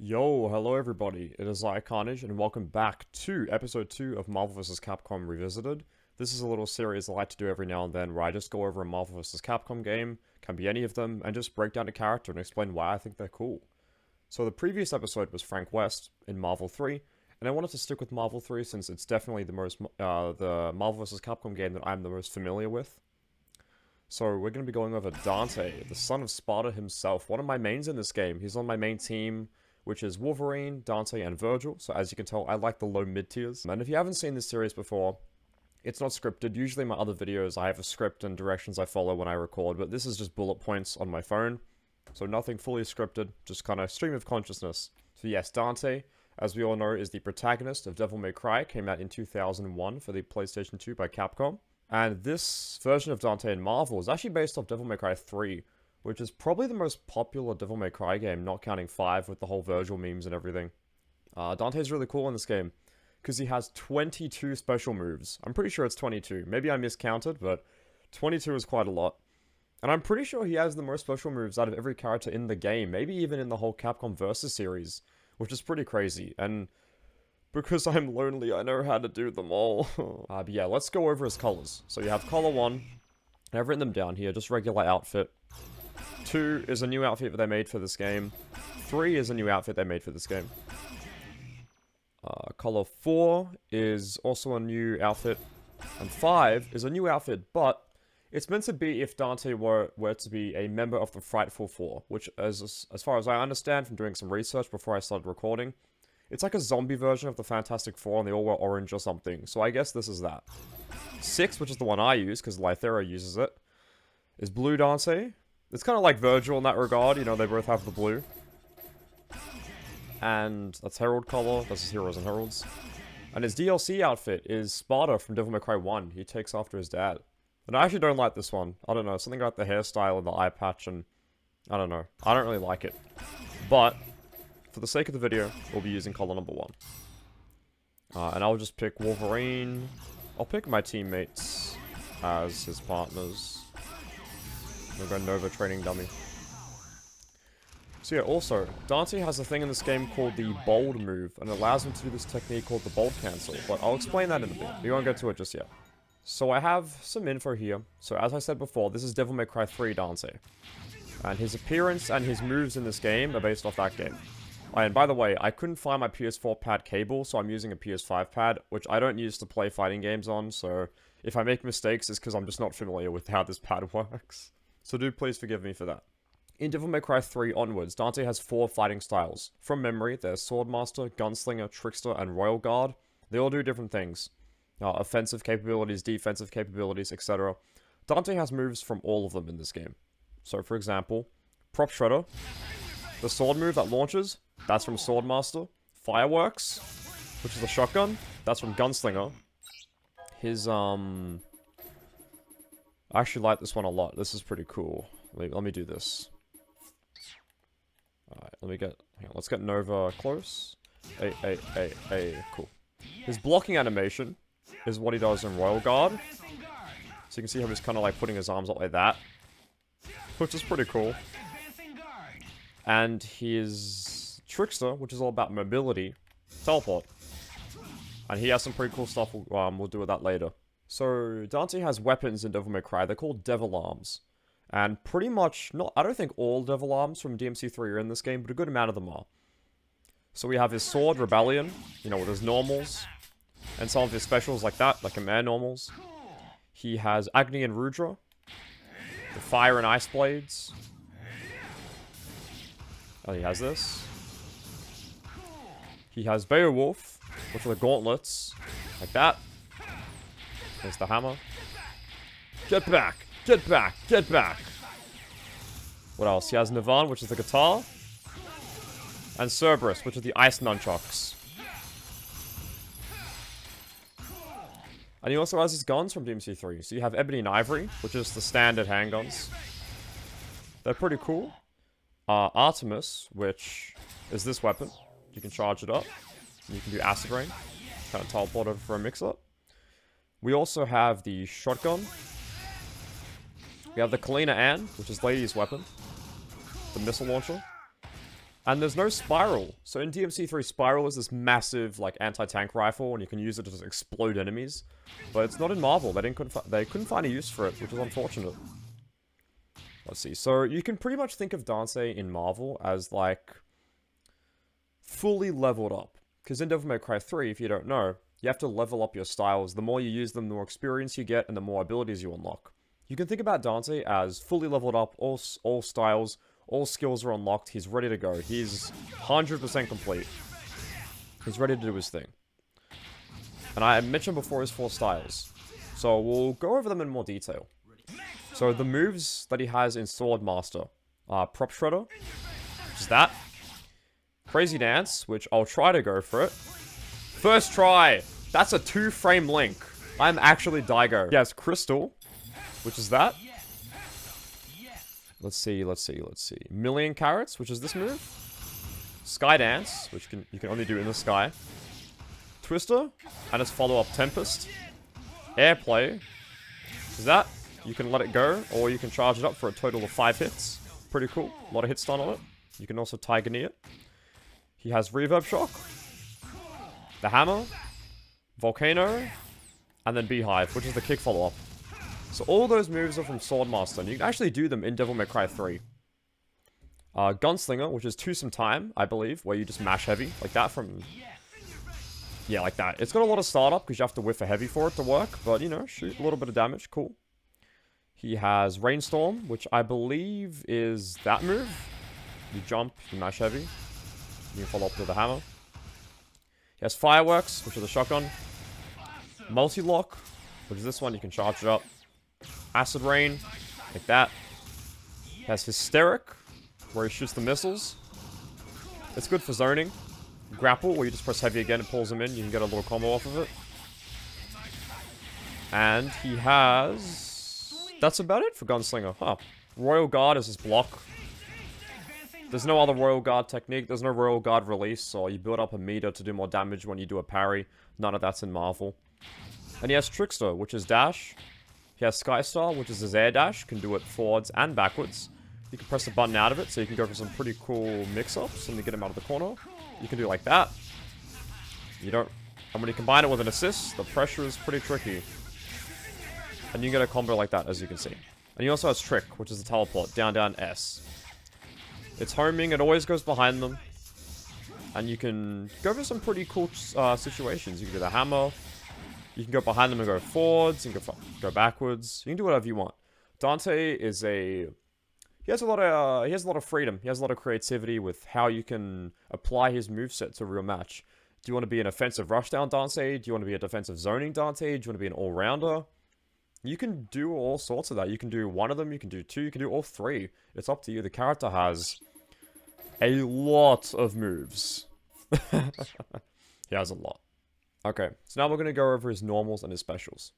Yo, hello everybody, it is Carnage and welcome back to episode 2 of Marvel vs. Capcom Revisited. This is a little series I like to do every now and then where I just go over a Marvel vs. Capcom game, can be any of them, and just break down a character and explain why I think they're cool. So the previous episode was Frank West in Marvel 3, and I wanted to stick with Marvel 3 since it's definitely the Marvel vs. Capcom game that I'm the most familiar with. So we're going to be going over Dante, the son of Sparta himself, one of my mains in this game. He's on my main team, which is Wolverine, Dante, and Virgil. So as you can tell, I like the low mid tiers. And if you haven't seen this series before, it's not scripted. Usually my other videos, I have a script and directions I follow when I record, but this is just bullet points on my phone. So nothing fully scripted, just kind of stream of consciousness. So yes, Dante, as we all know, is the protagonist of Devil May Cry. Came out in 2001 for the PlayStation 2 by Capcom. And this version of Dante in Marvel is actually based off Devil May Cry 3, which is probably the most popular Devil May Cry game, not counting 5 with the whole Virgil memes and everything. Dante's really cool in this game, because he has 22 special moves. I'm pretty sure it's 22. Maybe I miscounted, but 22 is quite a lot. And I'm pretty sure he has the most special moves out of every character in the game, maybe even in the whole Capcom Versus series, which is pretty crazy. And because I'm lonely, I know how to do them all. But yeah, let's go over his colors. So you have color 1, I've written them down here, just regular outfit. 2 is a new outfit that they made for this game. 3 is a new outfit they made for this game. Color 4 is also a new outfit. And 5 is a new outfit, but it's meant to be if Dante were to be a member of the Frightful Four, which, as far as I understand from doing some research before I started recording, it's like a zombie version of the Fantastic Four, and they all wear orange or something. So I guess this is that. 6, which is the one I use, because Lythera uses it, is Blue Dante. It's kind of like Virgil in that regard, you know, they both have the blue. And that's Herald color, that's his Heroes and Heralds. And his DLC outfit is Sparta from Devil May Cry 1. He takes after his dad. And I actually don't like this one. I don't know, something about the hairstyle and the eye patch and... I don't know. I don't really like it. But, for the sake of the video, we'll be using color number 1. And I'll just pick Wolverine. I'll pick my teammates as his partners. We'll go Nova Training Dummy. So yeah, also, Dante has a thing in this game called the Bold move, and it allows him to do this technique called the Bold Cancel, but I'll explain that in a bit. We won't get to it just yet. So I have some info here. So as I said before, this is Devil May Cry 3 Dante. And his appearance and his moves in this game are based off that game. And by the way, I couldn't find my PS4 pad cable, so I'm using a PS5 pad, which I don't use to play fighting games on, so if I make mistakes, it's because I'm just not familiar with how this pad works. So do please forgive me for that. In Devil May Cry 3 onwards, Dante has 4 fighting styles. From memory, there's Swordmaster, Gunslinger, Trickster, and Royal Guard. They all do different things. Offensive capabilities, defensive capabilities, etc. Dante has moves from all of them in this game. So for example, Prop Shredder, the sword move that launches, that's from Swordmaster. Fireworks, which is the shotgun, that's from Gunslinger. His, I actually like this one a lot. This is pretty cool. Let me do this. Alright, let's get Nova close. Cool. His blocking animation is what he does in Royal Guard. So you can see how he's kind of like putting his arms up like that. Which is pretty cool. And his Trickster, which is all about mobility, teleport. And he has some pretty cool stuff, we'll do with that later. So, Dante has weapons in Devil May Cry. They're called Devil Arms. And pretty much, I don't think all Devil Arms from DMC3 are in this game, but a good amount of them are. So we have his sword, Rebellion, you know, with his normals. And some of his specials like that, like Command normals. He has Agni and Rudra. The Fire and Ice Blades. Oh, he has this. He has Beowulf, which are the gauntlets. Like that. There's the hammer. Get back! Get back! Get back! What else? He has Nivan, which is the guitar. And Cerberus, which are the ice nunchucks. And he also has his guns from DMC3. So you have Ebony and Ivory, which is the standard handguns. They're pretty cool. Artemis, which is this weapon. You can charge it up. And you can do Acid Rain. Kind of teleport over for a mix-up. We also have the shotgun. We have the Kalina Ann, which is Lady's weapon. The missile launcher. And there's no Spiral. So in DMC3, Spiral is this massive, like, anti-tank rifle, and you can use it to just explode enemies. But it's not in Marvel. They couldn't find a use for it, which is unfortunate. Let's see. So you can pretty much think of Dante in Marvel as, like, fully leveled up. Because in Devil May Cry 3, if you don't know, you have to level up your styles. The more you use them, the more experience you get, and the more abilities you unlock. You can think about Dante as fully leveled up, all styles, all skills are unlocked, he's ready to go. He's 100% complete. He's ready to do his thing. And I mentioned before his 4 styles. So we'll go over them in more detail. So the moves that he has in Sword Master are Prop Shredder, which is that. Crazy Dance, which I'll try to go for it. First try! That's a 2-frame link. I'm actually Daigo. He has Crystal, which is that. Let's see. Million Carrots, which is this move. Sky Dance, which you can only do in the sky. Twister, and its follow-up Tempest. Airplay, which is that. You can let it go, or you can charge it up for a total of 5 hits. Pretty cool. A lot of hit stun on it. You can also Tiger Knee it. He has Reverb Shock. The Hammer. Volcano. And then Beehive, which is the kick follow-up. So all those moves are from Swordmaster, and you can actually do them in Devil May Cry 3. Gunslinger, which is Twosome Time, I believe, where you just mash heavy, like that from... Yeah, like that. It's got a lot of startup, because you have to whiff a heavy for it to work, but, you know, shoot a little bit of damage, cool. He has Rainstorm, which I believe is that move. You jump, you mash heavy. You can follow up with the hammer. He has Fireworks, which is the shotgun. Multi-Lock, which is this one, you can charge it up. Acid Rain, like that. He has Hysteric, where he shoots the missiles. It's good for zoning. Grapple, where you just press heavy again, it pulls him in, you can get a little combo off of it. And he has... That's about it for Gunslinger, huh. Royal Guard is his block. There's no other Royal Guard technique, there's no Royal Guard release, so you build up a meter to do more damage when you do a parry. None of that's in Marvel. And he has Trickster, which is dash. He has Skystar, which is his air dash. Can do it forwards and backwards. You can press the button out of it, so you can go for some pretty cool mix-ups and you get him out of the corner. You can do it like that. You don't... And when you combine it with an assist, the pressure is pretty tricky. And you get a combo like that, as you can see. And he also has Trick, which is the teleport. Down, down, S. It's homing, it always goes behind them. And you can go for some pretty cool situations. You can do the hammer. You can go behind them and go forwards. You can go backwards. You can do whatever you want. Dante is a... He has a lot of freedom. He has a lot of creativity with how you can apply his moveset to a real match. Do you want to be an offensive rushdown Dante? Do you want to be a defensive zoning Dante? Do you want to be an all-rounder? You can do all sorts of that. You can do one of them, you can do 2, you can do all 3. It's up to you. The character has a lot of moves. He has a lot. Okay, so now we're going to go over his normals and his specials.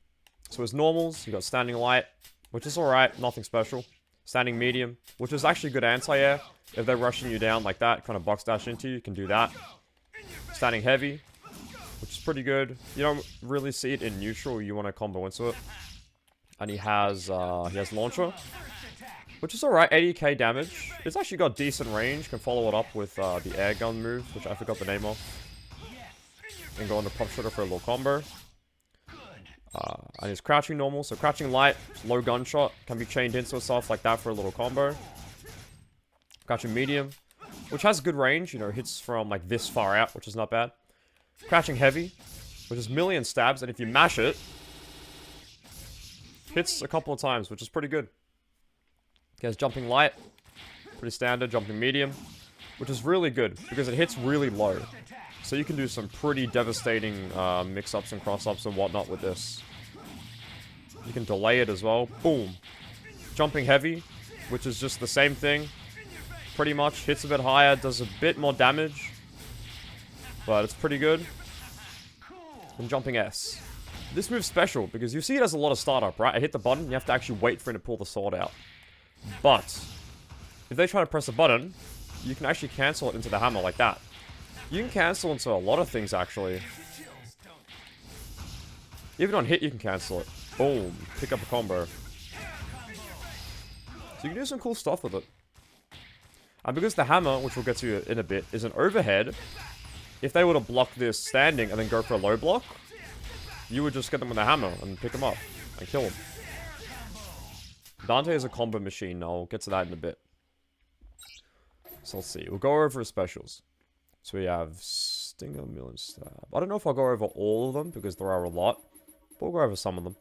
So his normals, you got Standing Light, which is alright, nothing special. Standing Medium, which is actually good anti-air. If they're rushing you down like that, kind of box dash into you, you can do that. Standing Heavy, which is pretty good. You don't really see it in neutral, you want to combo into it. And he has Launcher, which is alright, 80k damage. It's actually got decent range, can follow it up with the air gun move, which I forgot the name of. And go on the Prop Shredder for a little combo. And his Crouching Normal, so Crouching Light, low gunshot, can be chained into itself like that for a little combo. Crouching Medium, which has good range, you know, hits from like this far out, which is not bad. Crouching Heavy, which is million stabs, and if you mash it, hits a couple of times, which is pretty good. He has Jumping Light, pretty standard. Jumping Medium, which is really good, because it hits really low. So you can do some pretty devastating mix-ups and cross-ups and whatnot with this. You can delay it as well. Boom. Jumping Heavy, which is just the same thing. Pretty much. Hits a bit higher, does a bit more damage. But it's pretty good. And Jumping S. This move's special, because you see it has a lot of startup, right? I hit the button, you have to actually wait for it to pull the sword out. But, if they try to press a button, you can actually cancel it into the hammer like that. You can cancel into a lot of things, actually. Even on hit, you can cancel it. Boom. Pick up a combo. So you can do some cool stuff with it. And because the hammer, which we'll get to in a bit, is an overhead, if they were to block this standing and then go for a low block, you would just get them with a hammer and pick them up and kill them. Dante is a combo machine. I'll get to that in a bit. So let's see. We'll go over his specials. So we have Stinger, Million Stab. I don't know if I'll go over all of them because there are a lot. But we'll go over some of them.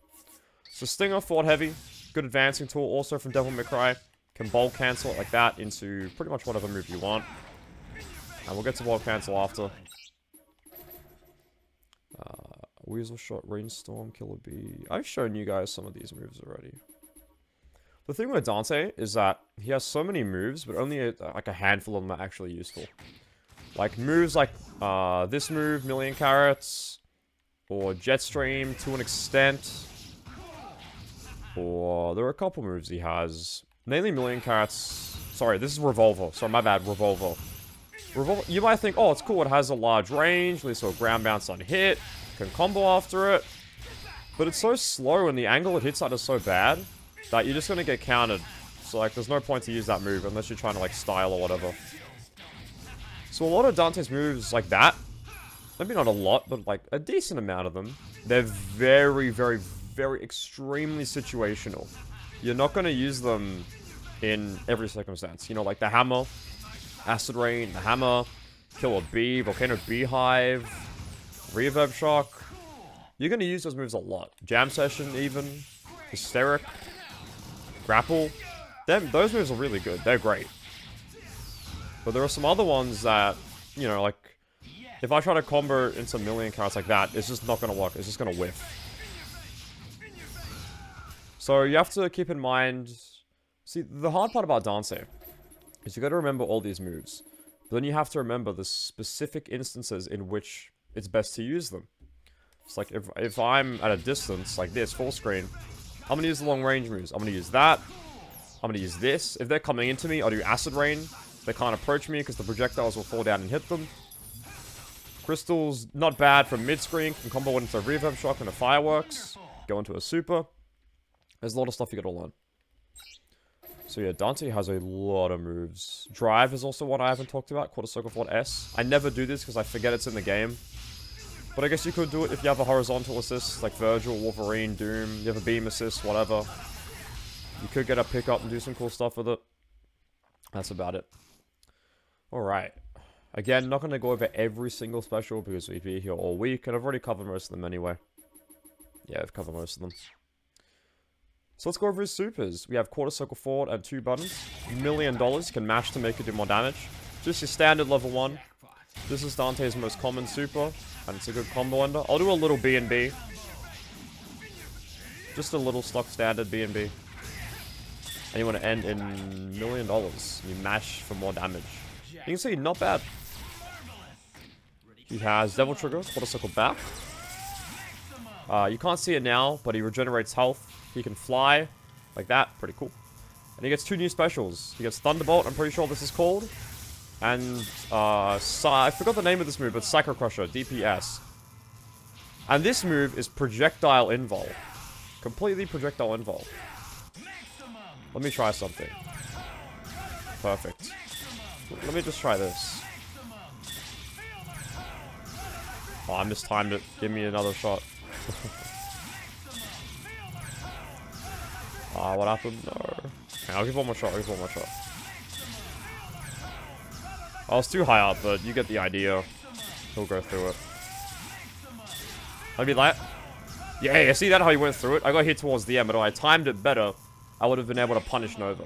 So Stinger, Fort Heavy. Good advancing tool. Also from Devil May Cry. Can bulk cancel it like that into pretty much whatever move you want. And we'll get to bulk cancel after. Weasel Shot, Rainstorm, Killer Bee. I've shown you guys some of these moves already. The thing with Dante is that he has so many moves, but only like a handful of them are actually useful. Like moves like this move, Million Carrots, or Jetstream to an extent. Or there are a couple moves he has. Mainly Million Carrots. Sorry, this is Revolver. Sorry, my bad, Revolver. Revolver. You might think, oh, it's cool. It has a large range. At least a ground bounce on hit. Can combo after it. But it's so slow and the angle it hits at is so bad that you're just going to get countered. So, like, there's no point to use that move unless you're trying to, like, style or whatever. So, a lot of Dante's moves like that, maybe not a lot, but, like, a decent amount of them, they're very, very, very extremely situational. You're not going to use them in every circumstance. You know, like the hammer, Acid Rain, the hammer, Killer Bee, Volcano Beehive, Reverb Shock. You're going to use those moves a lot. Jam Session, even. Hysteric. Grapple. Those moves are really good. They're great. But there are some other ones that, you know, like, if I try to combo into Million Carrots like that, it's just not going to work. It's just going to whiff. So you have to keep in mind... See, the hard part about Dante is you got to remember all these moves. But then you have to remember the specific instances in which it's best to use them. It's like, if I'm at a distance, like this, full screen, I'm going to use the long range moves. I'm going to use that. I'm going to use this. If they're coming into me, I'll do Acid Rain. They can't approach me because the projectiles will fall down and hit them. Crystal's not bad from mid-screen. Can combo into a Reverb Shock and a Fireworks. Go into a Super. There's a lot of stuff you gotta learn. So yeah, Dante has a lot of moves. Drive is also one I haven't talked about. Quarter Circle Fort S. I never do this because I forget it's in the game. But I guess you could do it if you have a horizontal assist, like Virgil, Wolverine, Doom. You have a beam assist, whatever. You could get a pickup and do some cool stuff with it. That's about it. Alright. Again, not going to go over every single special because we'd be here all week. And I've already covered most of them anyway. Yeah, I've covered most of them. So let's go over his supers. We have Quarter Circle Fort and 2 buttons. $1 million. Can mash to make it do more damage. Just your standard level 1. This is Dante's most common super. And it's a good combo ender. I'll do a little B&B. Just a little stock standard B&B. And you want to end in $1 million. You mash for more damage. You can see, not bad. He has Devil Trigger, Quarter Circle back. You can't see it now, but he regenerates health. He can fly, like that. Pretty cool. And he gets 2 new specials. He gets Thunderbolt, I'm pretty sure this is called. And, I forgot the name of this move, but Psycho Crusher, DPS. And this move is Projectile Invul. Completely Projectile Invul. Let me try something. Perfect. Let me just try this. Oh, I mistimed it. Give me another shot. Ah, what happened? No. Okay, I'll give one more shot. I'll give one more shot. I was too high up, but you get the idea. He'll go through it. I mean, like... Yeah, see that how he went through it? I got hit towards the end, but if I timed it better, I would have been able to punish Nova.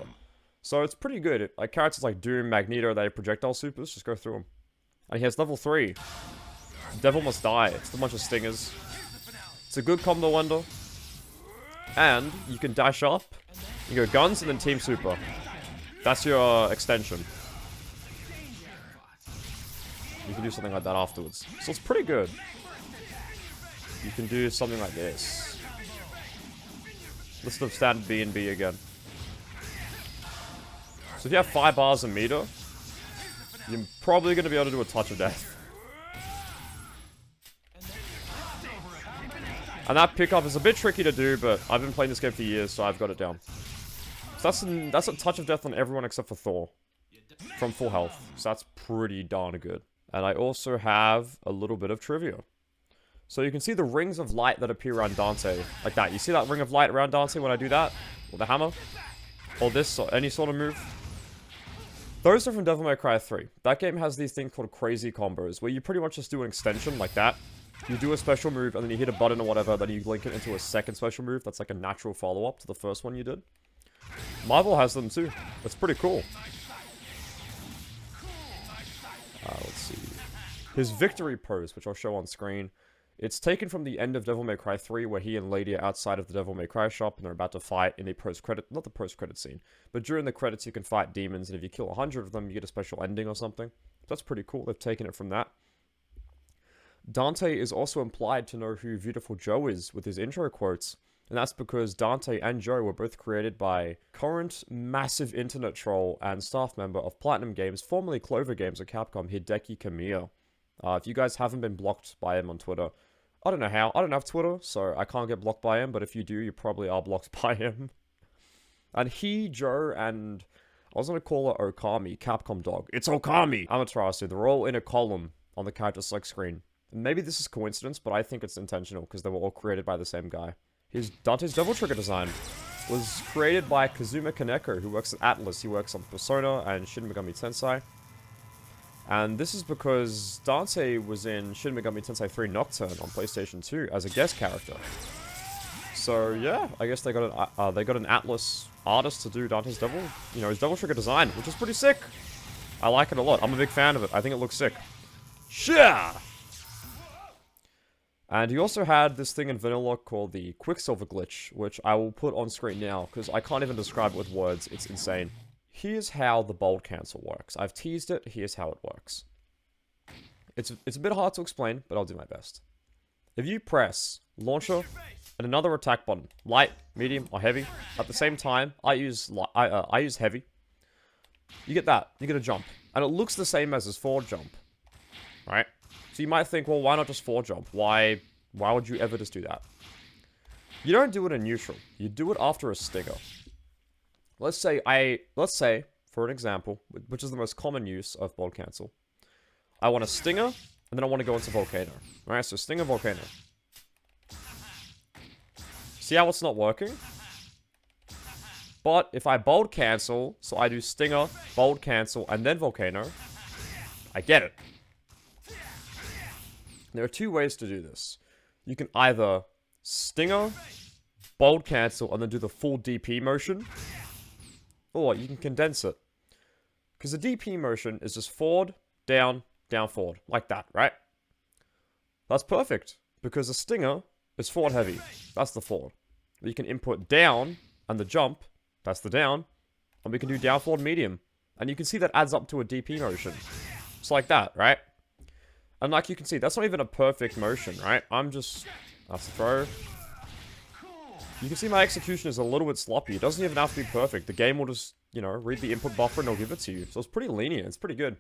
So it's pretty good. Like, characters like Doom, Magneto, they have projectile supers. Just go through them. And he has level 3. Devil Must Die. It's a bunch of stingers. It's a good combo ender. And you can dash up. You go guns and then team super. That's your extension. You can do something like that afterwards. So it's pretty good. You can do something like this. List of standard B&B again. So if you have 5 bars a meter, you're probably going to be able to do a touch of death. And that pickup is a bit tricky to do, but I've been playing this game for years, so I've got it down. So that's a touch of death on everyone except for Thor. from full health. So that's pretty darn good. And I also have a little bit of trivia. So you can see the rings of light that appear around Dante. Like that. You see that ring of light around Dante when I do that? With the hammer? Or this, or any sort of move? Those are from Devil May Cry 3. That game has these things called crazy combos, where you pretty much just do an extension like that. You do a special move, and then you hit a button or whatever, then you link it into a second special move. That's like a natural follow-up to the first one you did. Marvel has them too. That's pretty cool. Let's see. His victory pose, which I'll show on screen. It's taken from the end of Devil May Cry 3, where he and Lady are outside of the Devil May Cry shop, and they're about to fight in a post-credit... Not the post-credit scene, but during the credits you can fight demons, and if you kill 100 of them, you get a special ending or something. That's pretty cool. They've taken it from that. Dante is also implied to know who Beautiful Joe is with his intro quotes, and that's because Dante and Joe were both created by current massive internet troll and staff member of Platinum Games, formerly Clover Games at Capcom, Hideki Kamiya. If you guys haven't been blocked by him on Twitter, I don't know how. I don't have Twitter, so I can't get blocked by him, but if you do, you probably are blocked by him. And he, Joe, and I was going to call her Okami, Capcom Dog. It's Okami! Amaterasu, they're all in a column on the character select screen. And maybe this is coincidence, but I think it's intentional, because they were all created by the same guy. His Dante's Devil Trigger design was created by Kazuma Kaneko, who works at Atlas. He works on Persona and Shin Megami Tensei. And this is because Dante was in Shin Megami Tensei 3 Nocturne on PlayStation 2 as a guest character. So yeah, I guess they got an Atlas artist to do Dante's Devil, you know, his Devil Trigger design, which is pretty sick. I like it a lot. I'm a big fan of it. I think it looks sick. Yeah. And he also had this thing in vanilla called the Quicksilver glitch, which I will put on screen now because I can't even describe it with words. It's insane. Here's how the bolt cancel works. I've teased it. Here's how it works. It's a bit hard to explain, but I'll do my best. If you press launcher and another attack button, light, medium, or heavy, at the same time, I use heavy. You get that. You get a jump, and it looks the same as his forward jump, right? So you might think, well, why not just forward jump? Why would you ever just do that? You don't do it in neutral. You do it after a stinger. Let's say, for an example, which is the most common use of bolt cancel, I want a stinger, and then I want to go into volcano. Alright, so stinger, volcano. See how it's not working? But if I bolt cancel, so I do stinger, bolt cancel, and then volcano, I get it. There are two ways to do this. You can either stinger, bolt cancel, and then do the full DP motion, or you can condense it. Because the DP motion is just forward, down, down, forward. Like that, right? That's perfect. Because the stinger is forward heavy. That's the forward. You can input down, and the jump, that's the down. And we can do down, forward, medium. And you can see that adds up to a DP motion. It's like that, right? And like you can see, that's not even a perfect motion, right? That's the throw. You can see my execution is a little bit sloppy. It doesn't even have to be perfect. The game will just, you know, read the input buffer and it'll give it to you. So it's pretty lenient. It's pretty good.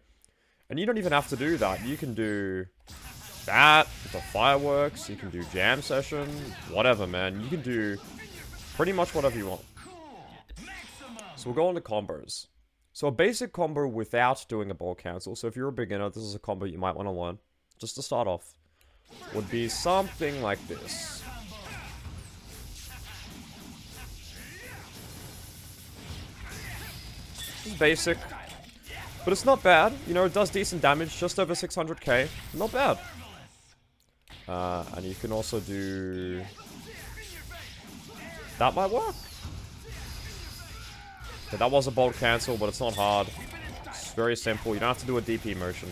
And you don't even have to do that. You can do that with the fireworks. You can do jam session. Whatever, man. You can do pretty much whatever you want. So we'll go on to combos. So a basic combo without doing a bolt cancel. So if you're a beginner, this is a combo you might want to learn. Just to start off. Would be something like this. It's basic. But it's not bad. You know, it does decent damage. Just over 600k. Not bad. And you can also do... That might work. Okay, that was a bolt cancel, but it's not hard. It's very simple. You don't have to do a DP motion.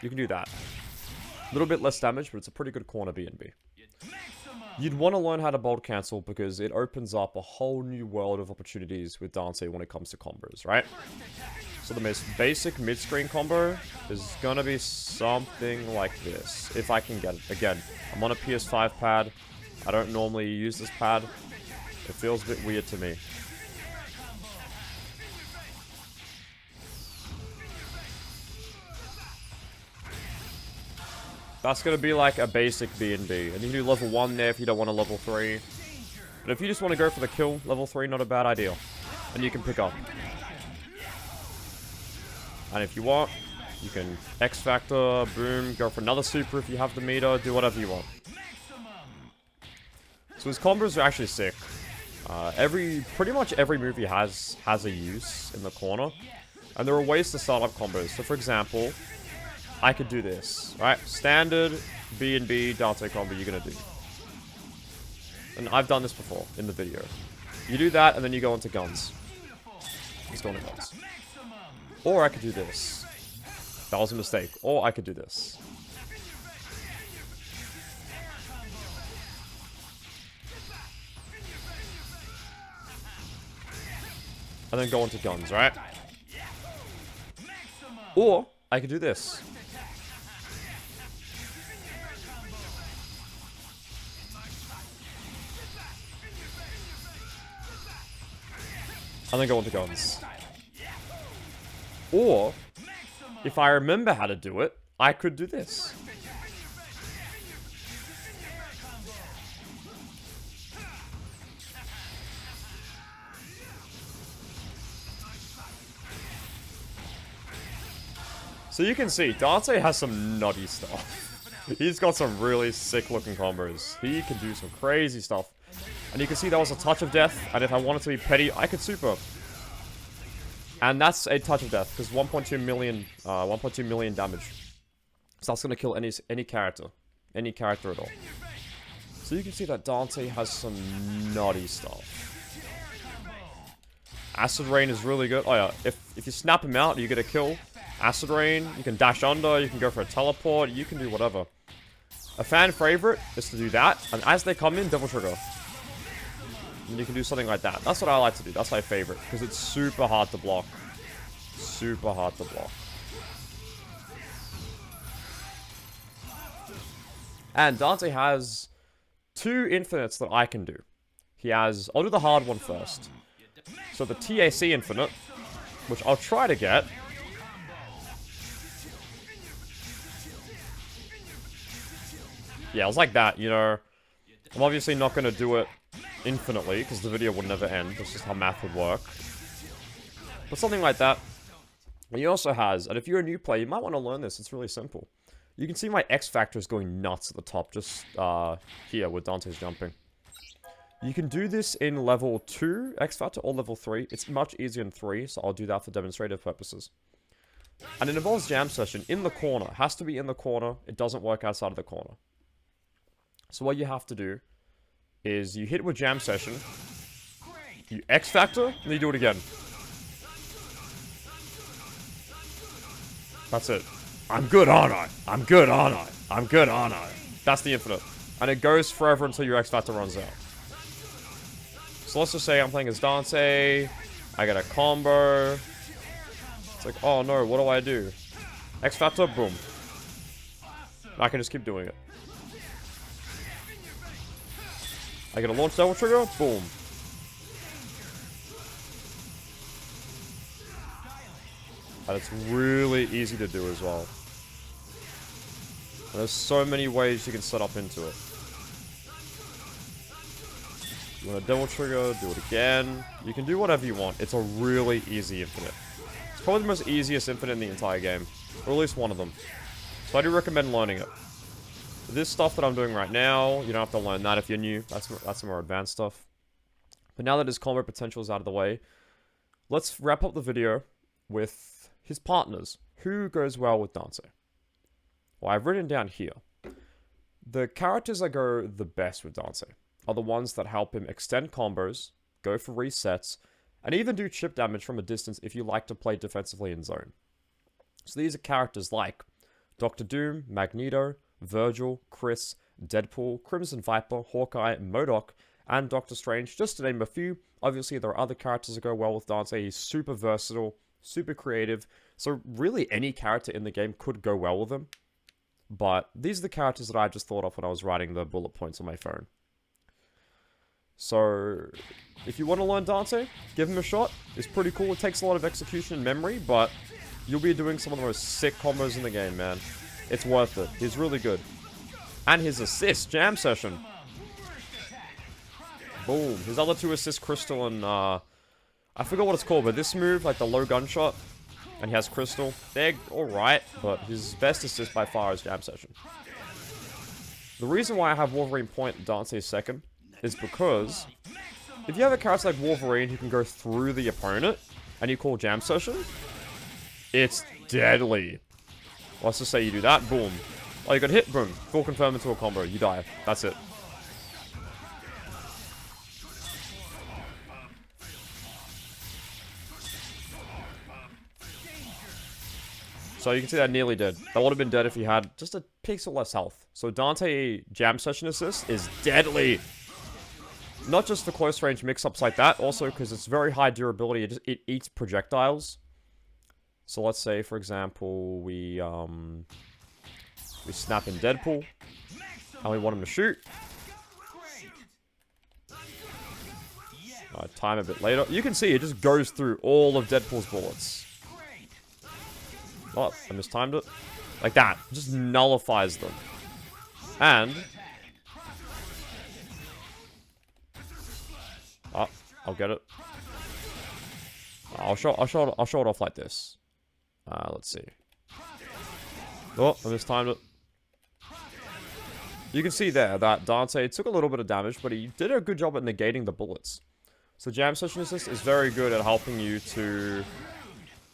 You can do that. A little bit less damage, but it's a pretty good corner B&B. You'd want to learn how to bolt cancel because it opens up a whole new world of opportunities with Dante when it comes to combos, right? So the most basic mid-screen combo is gonna be something like this, if I can get it. Again, I'm on a PS5 pad. I don't normally use this pad. It feels a bit weird to me. That's going to be like a basic B&B. And you can do level 1 there if you don't want a level 3. But if you just want to go for the kill, level 3, not a bad idea. And you can pick up. And if you want, you can XFactor, boom, go for another super if you have the meter, do whatever you want. So his combos are actually sick. Pretty much every move he has a use in the corner. And there are ways to start up combos. So for example, I could do this, right? Standard B and B Dante combo you're gonna do. And I've done this before in the video. You do that and then you go into guns. Just go into guns. Or I could do this. That was a mistake. Or I could do this. And then go into guns, right? Or I could do this. And then go into guns. Or, if I remember how to do it, I could do this. So you can see, Dante has some nutty stuff. He's got some really sick looking combos. He can do some crazy stuff. And you can see that was a touch of death, and if I wanted to be petty, I could super. And that's a touch of death, because 1.2 million damage. So that's gonna kill any character. Any character at all. So you can see that Dante has some nutty stuff. Acid Rain is really good. Oh yeah, if you snap him out, you get a kill. Acid Rain, you can dash under, you can go for a teleport, you can do whatever. A fan favorite is to do that, and as they come in, double trigger. And you can do something like that. That's what I like to do. That's my favorite, because it's super hard to block. Super hard to block. And Dante has 2 infinites that I can do. He has... I'll do the hard one first. So the TAC infinite, which I'll try to get. Yeah, it was like that, you know. I'm obviously not going to do it infinitely, because the video would never end. That's just how math would work. But something like that. And he also has, and if you're a new player, you might want to learn this. It's really simple. You can see my XFactor is going nuts at the top, just here with Dante's jumping. You can do this in level 2 XFactor or level 3. It's much easier in 3, so I'll do that for demonstrative purposes. And it involves jam session in the corner. It has to be in the corner. It doesn't work outside of the corner. So what you have to do is you hit with jam session, you XFactor, and you do it again. That's it. I'm good, aren't I? I'm good, aren't I? I'm good, aren't I? That's the infinite. And it goes forever until your XFactor runs out. So let's just say I'm playing as Dante, I get a combo. It's like, oh no, what do I do? XFactor, boom. I can just keep doing it. I get a launch double trigger, boom. And it's really easy to do as well. And there's so many ways you can set up into it. You want to double trigger, do it again. You can do whatever you want. It's a really easy infinite. It's probably the most easiest infinite in the entire game. Or at least one of them. So I do recommend learning it. This stuff that I'm doing right now, you don't have to learn that if you're new. That's more advanced stuff. But now that his combo potential is out of the way, let's wrap up the video with his partners. Who goes well with Dante? Well, I've written down here. The characters that go the best with Dante are the ones that help him extend combos, go for resets, and even do chip damage from a distance if you like to play defensively in zone. So these are characters like Dr. Doom, Magneto, Virgil, Chris, Deadpool, Crimson Viper, Hawkeye, MODOK, and Doctor Strange, just to name a few. Obviously, there are other characters that go well with Dante. He's super versatile, super creative, so really any character in the game could go well with him. But these are the characters that I just thought of when I was writing the bullet points on my phone. So, if you want to learn Dante, give him a shot. It's pretty cool. It takes a lot of execution and memory, but you'll be doing some of the most sick combos in the game, man. It's worth it. He's really good. And his assist, jam session. Boom. His other 2 assists, Crystal and, I forgot what it's called, but this move, like the low gunshot, And he has Crystal. They're alright, but his best assist by far is Jam Session. The reason why I have Wolverine point and Dante second is because if you have a character like Wolverine who can go through the opponent and you call Jam Session, it's deadly. Let's just say you do that, boom. Oh, you got hit, boom. Full confirm into a combo, you die. That's it. So you can see that nearly dead. That would have been dead if he had just a pixel less health. So Dante Jam Session Assist is deadly. Not just for close range mix-ups like that, also because it's very high durability. It eats projectiles. So let's say, for example, we snap in Deadpool, and we want him to shoot. Time a bit later. You can see it just goes through all of Deadpool's bullets. Oh, I mistimed it. Like that. Just nullifies them. And... oh, I'll get it. I'll show it off like this. Let's see. Oh, I mistimed it. You can see there that Dante took a little bit of damage, but he did a good job at negating the bullets. So Jam Session Assist is very good at helping you to,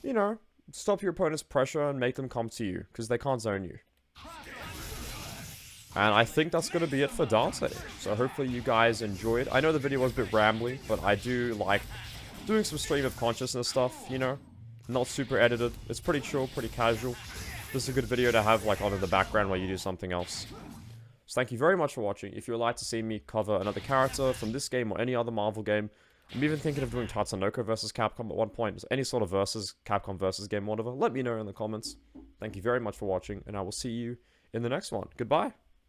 you know, stop your opponent's pressure and make them come to you, because they can't zone you. And I think that's going to be it for Dante. So hopefully you guys enjoyed. I know the video was a bit rambly, but I do like doing some stream of consciousness stuff, you know. Not super edited. It's pretty chill, pretty casual. This is a good video to have like on in the background while you do something else. So thank you very much for watching. If you would like to see me cover another character from this game or any other Marvel game, I'm even thinking of doing Tatsunoko versus Capcom at one point. Any sort of Capcom versus game, whatever. Let me know in the comments. Thank you very much for watching, and I will see you in the next one. Goodbye.